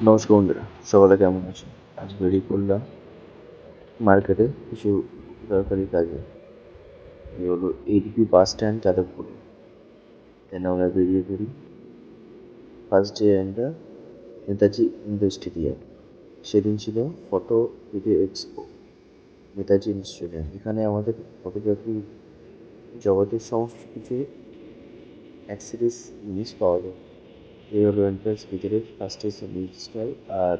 নমস্কার বন্ধুরা, সকলে কেমন আছে? আজ বেরিয়ে পড়লাম মার্কেটে কিছু দরকারি কাজে। এই হলো এইচপি বাস স্ট্যান্ড যাদবপুরে। দেন আমরা বেরিয়ে পড়ি। ফার্স্ট ডে আমরা নেতাজি ইন্ডোর স্টেডিয়াম। সেদিন ছিল photo video expo, Netaji stadium. এখানে আমাদের ফটোগ্রাফি জগতের সমস্ত কিছু অ্যাক্সেসরিজ জিনিস পাওয়া যায়। এই হলো এন্ট্রান্স ভিতরে ফার্স্ট এসে মিউজিক স্টল। আর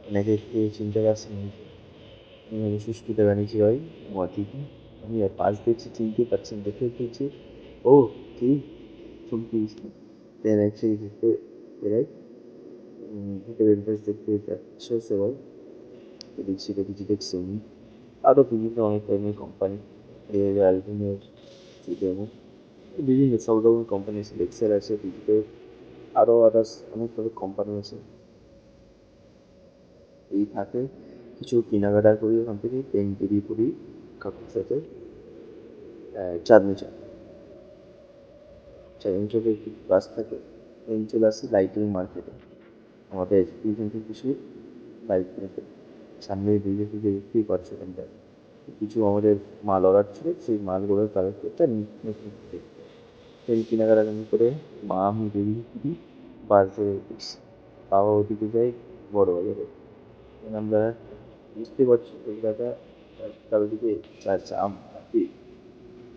অনেকে একটু চিনতে পারছেন সুস্মিতা ব্যানার্জি হয় অতিথি। আমি আর পাশ দেখছি, চিনতে পারছেন, দেখে ফেলছি। ও কি ছবি দেন অ্যাকচুয়ালি দেখতে বেরাই ভিতরে ইন্টারেস্ট দেখতে যাচ্ছে সবাই। এদিক সেদিক কিছু দেখছেন। আরও বিভিন্ন অনেক ধরনের কোম্পানি অ্যালবিনের যেমন বিভিন্ন সব রকম কোম্পানি আছে, লেক্সার আছে দিদিতে, আরও আদার্স অনেক ধরনের কোম্পানি আছে। এই থাকে কিছু কেনাকাটা করি ওখান থেকে, পেন বেরিয়ে পড়ি কাকুর সাথে চাঁদনি চক। চাঁদনি চকে একটি বাস থাকে, ট্রেন চলে আসি লাইটিং মার্কেটে। আমাদের দুজনকে কিছু বাইক কিনে ফেলি। সামনে দিকে দিকে বিক্রি করছে এখানটায়। কিছু আমাদের মাল অর্ডার ছিল, সেই মালগুলো কালেক্ট করতে নিতে সেই কেনাকাটা করে মা আমি বেরিয়ে পড়ি বাস ধরে গেছি। বাবা ওদিকে যাই বড় বাজারে। আমরা বুঝতে পারছি কলকাতা চারিদিকে জাম কাটি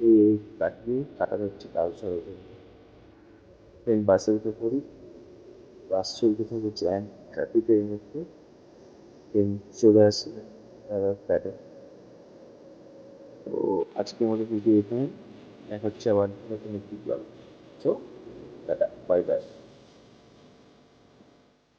এই কাটিয়ে কাটা যাচ্ছে কাল সড়কে। ট্রেন বাসে উঠে পড়ি, বাস চলতে থাকে জ্যাম ট্রাফিকের মধ্যে। ট্রেন চলে আসে ফ্ল্যাটে। তো আজকের মতো ভিডিও এখানে দেখা হচ্ছে আবার নতুন একটি ব্লগ। তো টাটা, বাই বাই।